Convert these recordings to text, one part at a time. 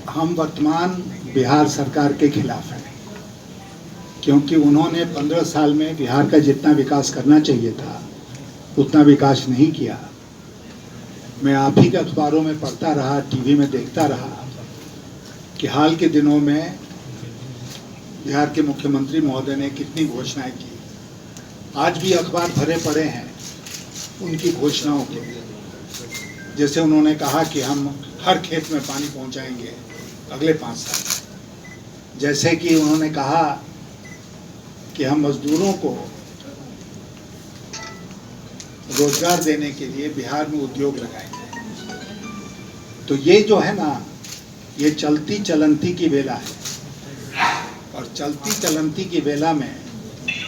हम वर्तमान बिहार सरकार के खिलाफ हैं, क्योंकि उन्होंने 15 साल में बिहार का जितना विकास करना चाहिए था उतना विकास नहीं किया। मैं आप ही के अखबारों में पढ़ता रहा, टीवी में देखता रहा कि हाल के दिनों में बिहार के मुख्यमंत्री महोदय ने कितनी घोषणाएं की। आज भी अखबार भरे पड़े हैं उनकी घोषणाओं के। जैसे उन्होंने कहा कि हम हर खेत में पानी पहुंचाएंगे अगले 5 साल। जैसे कि उन्होंने कहा कि हम मजदूरों को रोजगार देने के लिए बिहार में उद्योग लगाएंगे। तो ये जो है ना, ये चलती चलंती की बेला है, और चलती चलंती की बेला में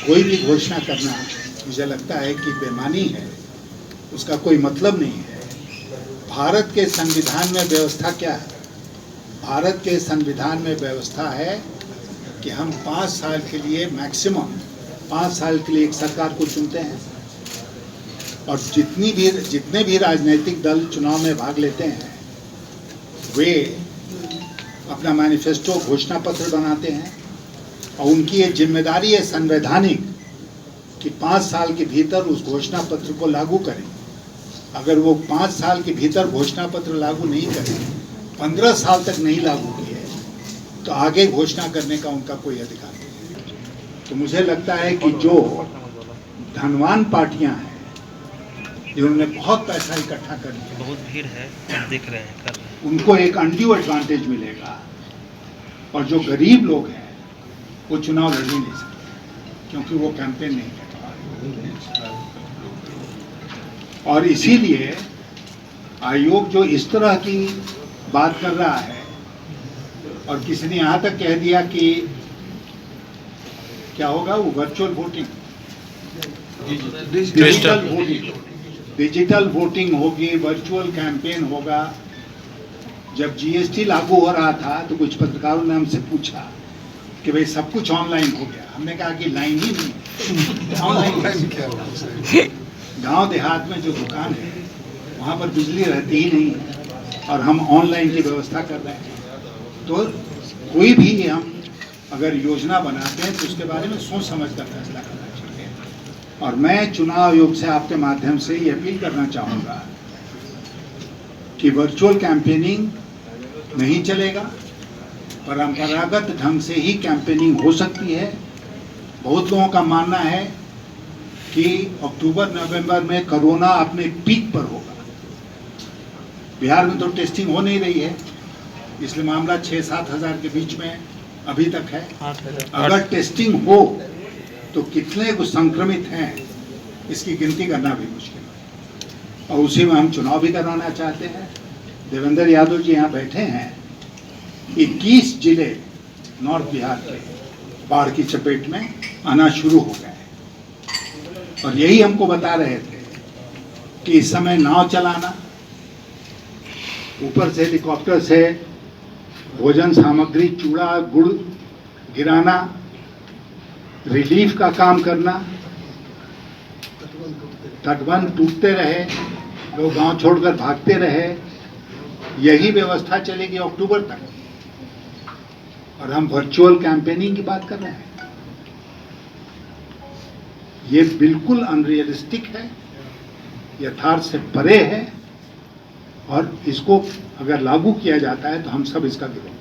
कोई भी घोषणा करना मुझे लगता है कि बेईमानी है, उसका कोई मतलब नहीं है। भारत के संविधान में व्यवस्था क्या है? भारत के संविधान में व्यवस्था है कि हम 5 साल के लिए, मैक्सिमम 5 साल के लिए एक सरकार को चुनते हैं, और जितने भी राजनीतिक दल चुनाव में भाग लेते हैं वे अपना मैनिफेस्टो, घोषणा पत्र बनाते हैं, और उनकी ये जिम्मेदारी है संवैधानिक कि 5 साल के भीतर उस घोषणा पत्र को लागू करें। अगर वो 5 साल के भीतर घोषणा पत्र लागू नहीं करें, 15 साल तक नहीं लागू किए, तो आगे घोषणा करने का उनका कोई अधिकार नहीं है। तो मुझे लगता है कि जो धनवान पार्टियां हैं जिन्होंने बहुत पैसा इकट्ठा कर लिया, बहुत भीड़ है, देख रहे हैं, कर रहे हैं, उनको एक अनड्यू एडवांटेज मिलेगा, और जो गरीब लोग हैं वो चुनाव लड़ ही नहीं सकते क्योंकि वो कैंपेन नहीं कर पा रहे। और इसीलिए आयोग जो इस तरह की बात कर रहा है, और किसी ने यहाँ तक कह दिया कि क्या होगा, वो वर्चुअल वोटिंग, डिजिटल वोटिंग होगी, वर्चुअल कैंपेन होगा। जब जीएसटी लागू हो रहा था तो कुछ पत्रकारों ने हमसे पूछा कि भाई सब कुछ ऑनलाइन हो गया। हमने कहा कि लाइन ही नहीं, ऑनलाइन क्या? गांव देहात में जो दुकान है वहाँ पर बिजली रहती ही नहीं है, और हम ऑनलाइन की व्यवस्था कर रहे हैं। तो कोई भी हम अगर योजना बनाते हैं तो उसके बारे में सोच समझ कर फैसला करना चाहिए। और मैं चुनाव आयोग से आपके माध्यम से ये अपील करना चाहूँगा कि वर्चुअल कैंपेनिंग नहीं चलेगा, परंपरागत ढंग से ही कैंपेनिंग हो सकती है। बहुत लोगों का मानना है कि अक्टूबर नवंबर में कोरोना अपने पीक पर होगा। बिहार में तो टेस्टिंग हो नहीं रही है, इसलिए मामला 6-7 हज़ार के बीच में अभी तक है। अगर टेस्टिंग हो तो कितने कुछ संक्रमित हैं इसकी गिनती करना भी मुश्किल है, और उसी में हम चुनाव भी कराना चाहते हैं। देवेंद्र यादव जी यहाँ बैठे हैं। 21 जिले नॉर्थ बिहार के बाढ़ की चपेट में आना शुरू हो गए, और यही हमको बता रहे थे कि इस समय नाव चलाना, ऊपर से हेलीकॉप्टर से भोजन सामग्री, चूड़ा गुड़ गिराना, रिलीफ का काम करना, तटबंध टूटते रहे, लोग गांव छोड़कर भागते रहे, यही व्यवस्था चलेगी अक्टूबर तक। और हम वर्चुअल कैंपेनिंग की बात कर रहे हैं। ये बिल्कुल अनरियलिस्टिक है, यथार्थ से परे है, और इसको अगर लागू किया जाता है तो हम सब इसका विरोध